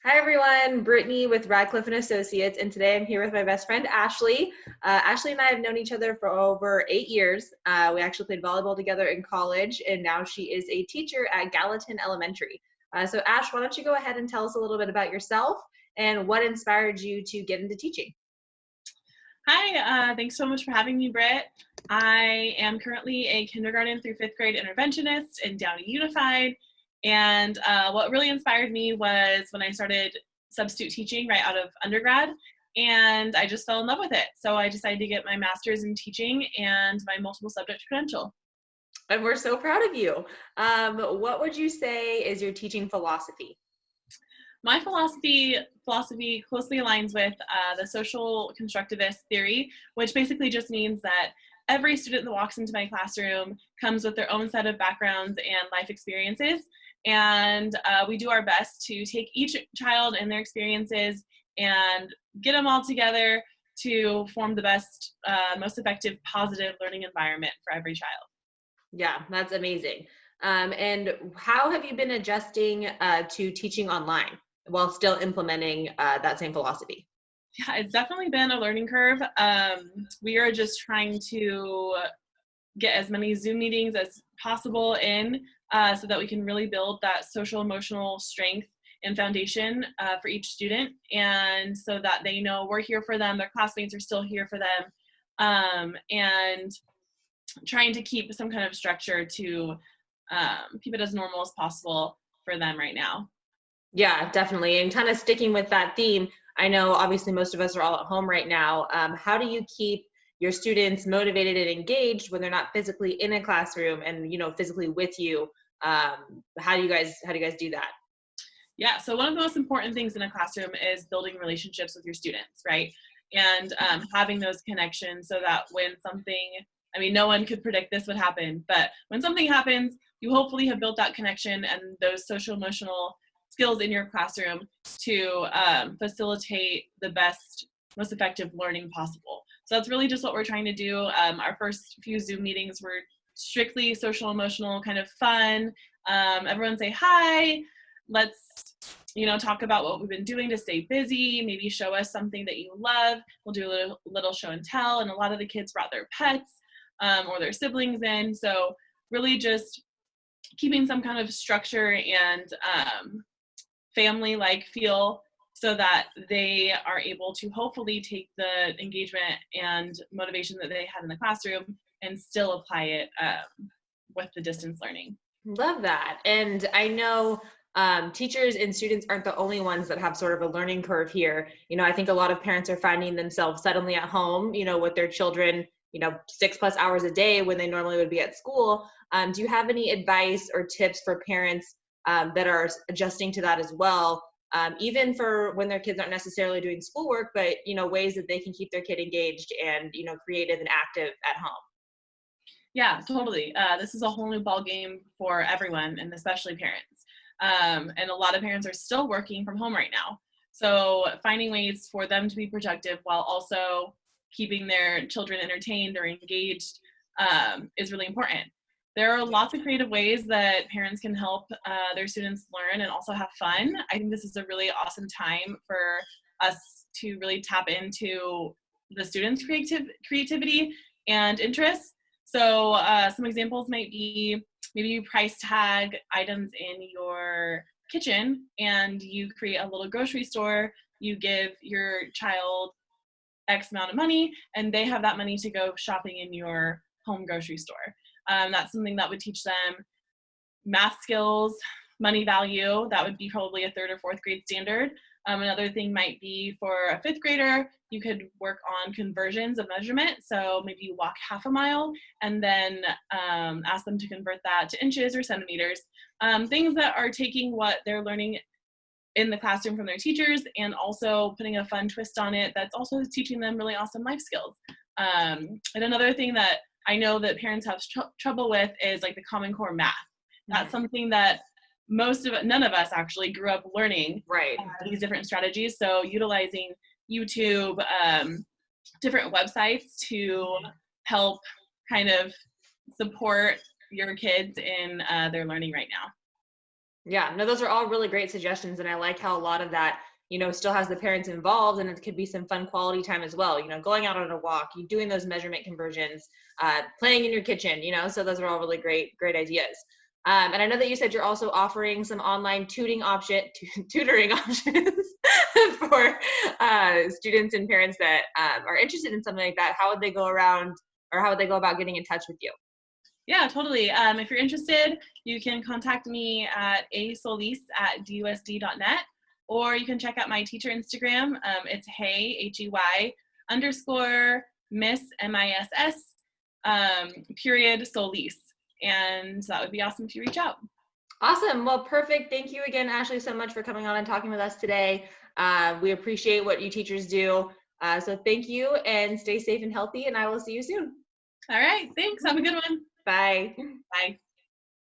Hi everyone, Brittany with Radcliffe and Associates, and today I'm here with my best friend Ashley. Ashley and I have known each other for over 8 years. We actually played volleyball together in college, and now she is a teacher at Gallatin Elementary. So Ash, why don't you go ahead and tell us a little bit about yourself and what inspired you to get into teaching? Hi, thanks so much for having me, Britt. I am currently a kindergarten through fifth grade interventionist in Downey Unified. And what really inspired me was when I started substitute teaching right out of undergrad, and I just fell in love with it. So I decided to get my master's in teaching and my multiple subject credential. And we're so proud of you. What would you say is your teaching philosophy? My philosophy closely aligns with the social constructivist theory, which basically just means that every student that walks into my classroom comes with their own set of backgrounds and life experiences. And we do our best to take each child and their experiences and get them all together to form the best, most effective, positive learning environment for every child. Yeah, that's amazing. And how have you been adjusting to teaching online while still implementing that same philosophy? Yeah, it's definitely been a learning curve. We are just trying to get as many Zoom meetings as possible in so that we can really build that social emotional strength and foundation for each student, and so that they know we're here for them, their classmates are still here for them, and trying to keep some kind of structure to keep it as normal as possible for them right now. Yeah, definitely. And kind of sticking with that theme, I know obviously most of us are all at home right now. How do you keep your students motivated and engaged when they're not physically in a classroom and physically with you? How do you guys do that? Yeah, so one of the most important things in a classroom is building relationships with your students, right? And having those connections so that when something, I mean, no one could predict this would happen, but when something happens, you hopefully have built that connection and those social emotional skills in your classroom to facilitate the best, most effective learning possible. So that's really just what we're trying to do. Our first few Zoom meetings were strictly social emotional, kind of fun. Everyone say hi. Let's talk about what we've been doing to stay busy, maybe show us something that you love. We'll do a little show and tell, and a lot of the kids brought their pets or their siblings in, so really just keeping some kind of structure and family like feel so that they are able to hopefully take the engagement and motivation that they had in the classroom and still apply it with the distance learning. Love that. And I know teachers and students aren't the only ones that have sort of a learning curve here. I think a lot of parents are finding themselves suddenly at home, with their children, 6+ hours a day when they normally would be at school. Do you have any advice or tips for parents that are adjusting to that as well? Even for when their kids aren't necessarily doing schoolwork, but ways that they can keep their kid engaged and creative and active at home. Yeah, totally. This is a whole new ball game for everyone, and especially parents. And a lot of parents are still working from home right now. So finding ways for them to be productive while also keeping their children entertained or engaged is really important. There are lots of creative ways that parents can help their students learn and also have fun. I think this is a really awesome time for us to really tap into the students' creativity and interests. So some examples might be maybe you price tag items in your kitchen and you create a little grocery store. You give your child X amount of money and they have that money to go shopping in your home grocery store. That's something that would teach them math skills, money value. That would be probably a third or fourth grade standard. Another thing might be for a fifth grader, you could work on conversions of measurement. So maybe you walk half a mile and then ask them to convert that to inches or centimeters. Things that are taking what they're learning in the classroom from their teachers and also putting a fun twist on it that's also teaching them really awesome life skills. And another thing that I know that parents have trouble with is like the Common Core math. That's something that none of us actually grew up learning, Right. these different strategies. So utilizing YouTube, different websites to help kind of support your kids in their learning right now. Yeah, no, those are all really great suggestions. And I like how a lot of that, still has the parents involved, and it could be some fun quality time as well. Going out on a walk, you doing those measurement conversions, playing in your kitchen, so those are all really great ideas. And I know that you said you're also offering some online tutoring options for students and parents that are interested in something like that. How would they go around, or how would they go about getting in touch with you? Yeah, totally. If you're interested, you can contact me at asolis@dusd.net, or you can check out my teacher Instagram. It's hey, Hey, _ Miss, MISS, period, Solis. And that would be awesome if you reach out. Awesome. Well, perfect. Thank you again, Ashley, so much for coming on and talking with us today. We appreciate what you teachers do. So thank you, and stay safe and healthy, and I will see you soon. All right, thanks. Have a good one. Bye. Bye.